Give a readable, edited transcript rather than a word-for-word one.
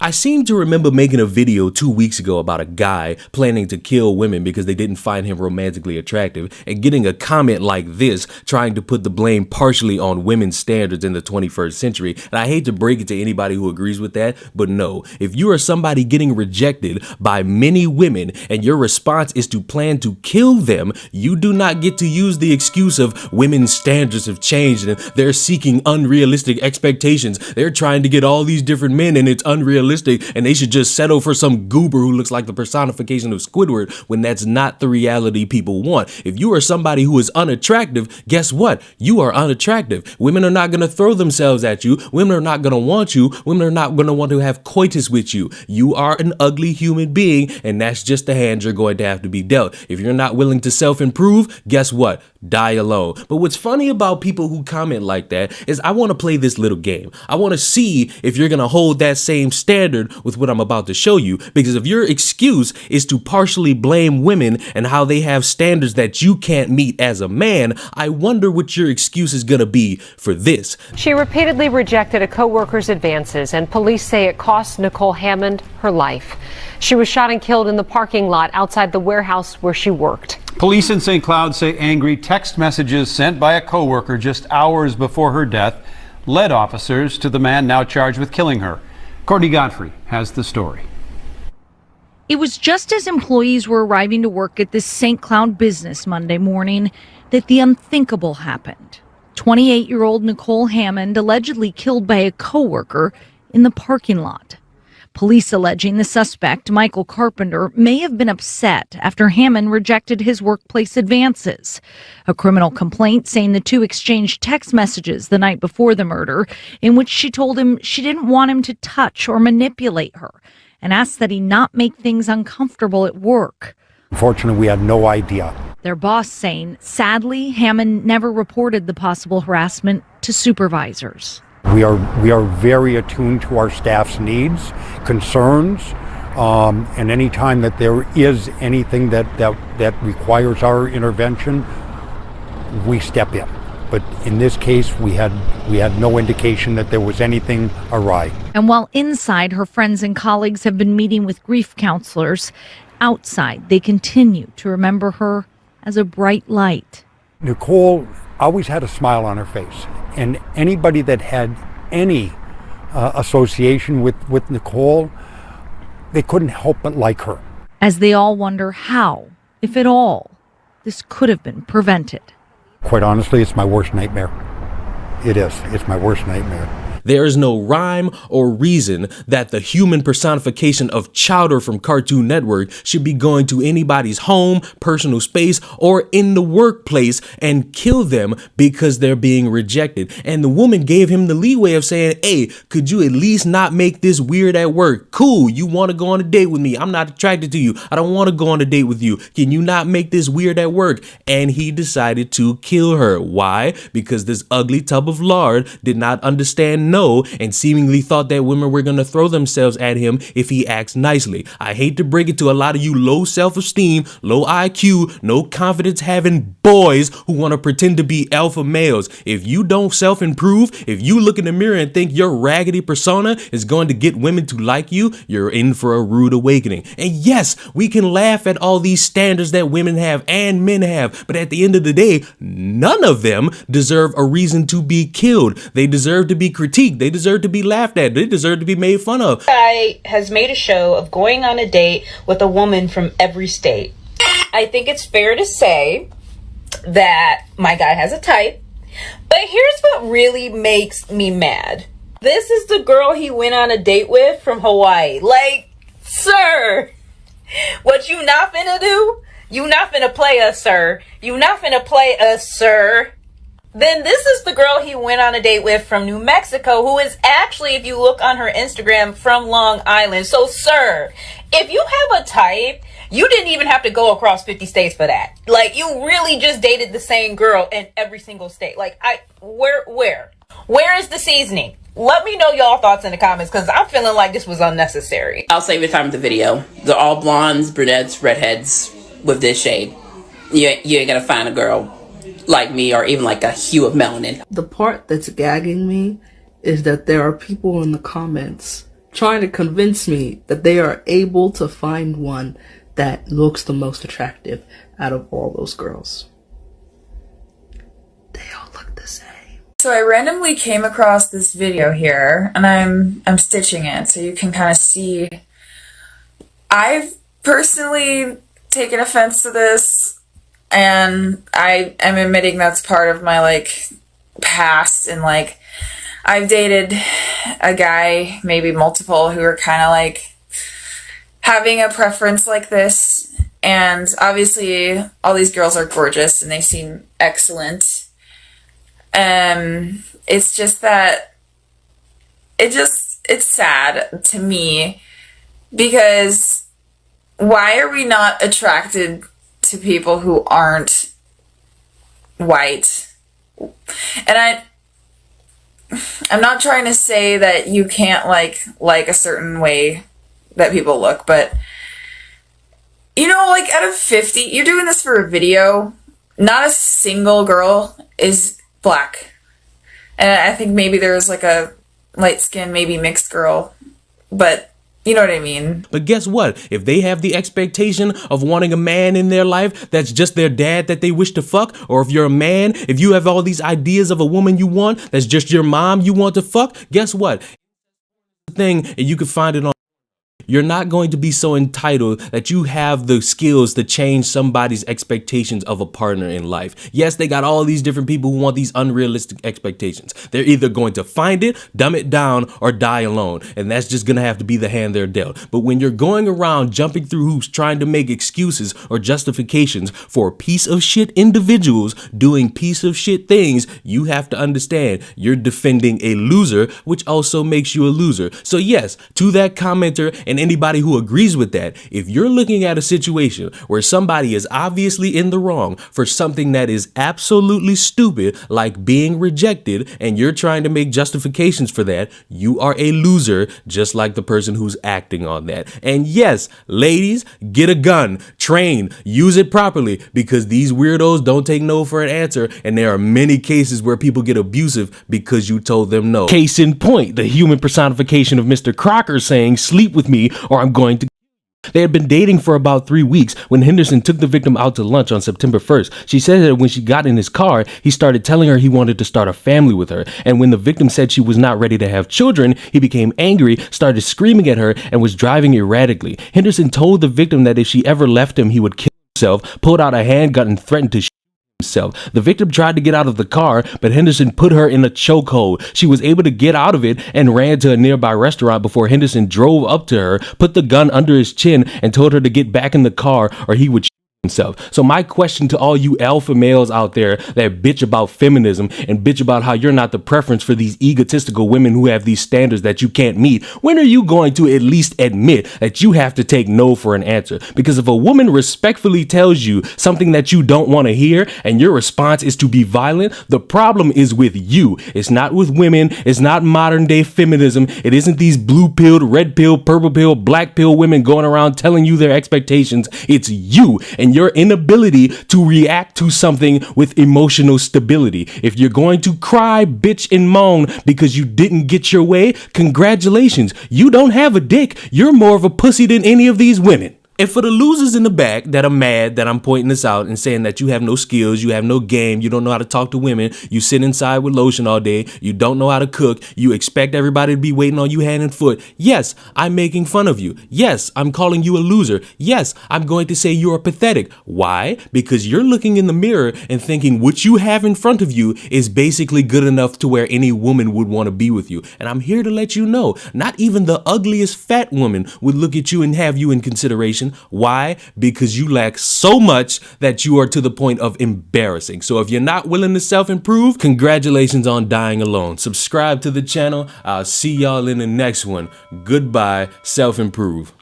I seem to remember making a video 2 weeks ago about a guy planning to kill women because they didn't find him romantically attractive and getting a comment like this trying to put the blame partially on women's standards in the 21st century. And I hate to break it to anybody who agrees with that, but no, if you are somebody getting rejected by many women and your response is to plan to kill them, you do not get to use the excuse of women's standards have changed and they're seeking unrealistic expectations. They're trying to get all these different men and it's unrealistic and they should just settle for some goober who looks like the personification of Squidward when that's not the reality people want. If you are somebody who is unattractive, guess what? You are unattractive. Women are not going to throw themselves at you. Women are not going to want you. Women are not going to want to have coitus with you. You are an ugly human being, and that's just the hand you're going to have to be dealt. If you're not willing to self-improve, guess what? Die alone. But what's funny about people who comment like that is I want to play this little game. I want to see if you're going to hold that same standard with what I'm about to show you, because if your excuse is to partially blame women and how they have standards that you can't meet as a man, I wonder what your excuse is going to be for this. She repeatedly rejected a co-worker's advances, and police say it cost Nicole Hammond her life. She was shot and killed in the parking lot outside the warehouse where she worked. Police in St. Cloud say angry text messages sent by a co-worker just hours before her death led officers to the man now charged with killing her. Courtney Godfrey has the story. It was just as employees were arriving to work at this St. Cloud business Monday morning that the unthinkable happened. 28-year-old Nicole Hammond allegedly killed by a coworker in the parking lot. Police alleging the suspect, Michael Carpenter, may have been upset after Hammond rejected his workplace advances. A criminal complaint saying the two exchanged text messages the night before the murder in which she told him she didn't want him to touch or manipulate her and asked that he not make things uncomfortable at work. Unfortunately, we had no idea. Their boss saying, sadly, Hammond never reported the possible harassment to supervisors. We are very attuned to our staff's needs, concerns, and any time that there is anything that requires our intervention, we step in. But in this case, we had no indication that there was anything awry. And while inside, her friends and colleagues have been meeting with grief counselors, outside, they continue to remember her as a bright light. Nicole always had a smile on her face. And anybody that had any association with Nicole, they couldn't help but like her. As they all wonder how, if at all, this could have been prevented. Quite honestly, it's my worst nightmare. It is. It's my worst nightmare. There is no rhyme or reason that the human personification of Chowder from Cartoon Network should be going to anybody's home, personal space, or in the workplace and kill them because they're being rejected. And the woman gave him the leeway of saying, hey, could you at least not make this weird at work? Cool, you want to go on a date with me. I'm not attracted to you. I don't want to go on a date with you. Can you not make this weird at work? And he decided to kill her. Why? Because this ugly tub of lard did not understand no, and seemingly thought that women were going to throw themselves at him if he acts nicely. I hate to break it to a lot of you low self-esteem, low IQ, no confidence having boys who want to pretend to be alpha males. If you don't self-improve, if you look in the mirror and think your raggedy persona is going to get women to like you, you're in for a rude awakening. And yes, we can laugh at all these standards that women have and men have, but at the end of the day, none of them deserve a reason to be killed. They deserve to be critiqued. They deserve to be laughed at. They deserve to be made fun of. Guy has made a show of going on a date with a woman from every state. I think it's fair to say that my guy has a type, but here's what really makes me mad. This is the girl he went on a date with from Hawaii. Like, sir, what you not finna do? You not finna play us, sir. You not finna play us, sir. Then this is the girl he went on a date with from New Mexico, who is actually, if you look on her Instagram, from Long Island. So, sir, if you have a type, you didn't even have to go across 50 states for that. Like, you really just dated the same girl in every single state. Like, where is the seasoning? Let me know y'all thoughts in the comments, because I'm feeling like this was unnecessary. I'll save the time of the video. They're all blondes, brunettes, redheads with this shade. You ain't gonna find a girl like me or even like a hue of melanin. The part that's gagging me is that there are people in the comments trying to convince me that they are able to find one that looks the most attractive out of all those girls. They all look the same. So I randomly came across this video here, and I'm stitching it so you can kind of see. I've personally taken offense to this, and I am admitting that's part of my like past, and like I've dated a guy, maybe multiple, who are kind of like having a preference like this, and obviously all these girls are gorgeous and they seem excellent. It's just that it's sad to me, because why are we not attracted to people who aren't white? And I'm not trying to say that you can't like a certain way that people look, but you know, like out of 50, you're doing this for a video, not a single girl is black. And I think maybe there's like a light skin, maybe mixed girl, but you know what I mean? But guess what? If they have the expectation of wanting a man in their life that's just their dad that they wish to fuck, or if you're a man, if you have all these ideas of a woman you want that's just your mom you want to fuck, guess what? Thing, and you can find it on. You're not going to be so entitled that you have the skills to change somebody's expectations of a partner in life. Yes, they got all these different people who want these unrealistic expectations. They're either going to find it, dumb it down, or die alone. And that's just going to have to be the hand they're dealt. But when you're going around jumping through hoops trying to make excuses or justifications for piece of shit individuals doing piece of shit things, you have to understand you're defending a loser, which also makes you a loser. So yes, to that commenter and anybody who agrees with that, if you're looking at a situation where somebody is obviously in the wrong for something that is absolutely stupid, like being rejected, and you're trying to make justifications for that, you are a loser, just like the person who's acting on that. And yes, ladies, get a gun, train, use it properly, because these weirdos don't take no for an answer, and there are many cases where people get abusive because you told them no. Case in point, the human personification of Mr. Crocker saying, "Sleep with me or I'm going to." They had been dating for about 3 weeks when Henderson took the victim out to lunch on September 1st. She said that when she got in his car, he started telling her he wanted to start a family with her. And when the victim said she was not ready to have children, he became angry, started screaming at her, and was driving erratically. Henderson told the victim that if she ever left him, he would kill himself, pulled out a handgun, and threatened to shoot himself. The victim tried to get out of the car, but Henderson put her in a chokehold. She was able to get out of it and ran to a nearby restaurant before Henderson drove up to her, put the gun under his chin, and told her to get back in the car or he would shoot himself. So my question to all you alpha males out there that bitch about feminism and bitch about how you're not the preference for these egotistical women who have these standards that you can't meet, when are you going to at least admit that you have to take no for an answer? Because if a woman respectfully tells you something that you don't want to hear and your response is to be violent, the problem is with you. It's not with women. It's not modern day feminism. It isn't these blue pilled, red pill, purple pill, black pill women going around telling you their expectations. It's you and your inability to react to something with emotional stability. If you're going to cry, bitch, and moan because you didn't get your way, congratulations. You don't have a dick. You're more of a pussy than any of these women. And for the losers in the back that are mad that I'm pointing this out and saying that you have no skills, you have no game, you don't know how to talk to women, you sit inside with lotion all day, you don't know how to cook, you expect everybody to be waiting on you hand and foot. Yes, I'm making fun of you. Yes, I'm calling you a loser. Yes, I'm going to say you're pathetic. Why? Because you're looking in the mirror and thinking what you have in front of you is basically good enough to where any woman would want to be with you. And I'm here to let you know, not even the ugliest fat woman would look at you and have you in consideration. Why? Because you lack so much that you are to the point of embarrassing. So if you're not willing to self-improve, congratulations on dying alone. Subscribe to the channel. I'll see y'all in the next one. Goodbye. Self-improve.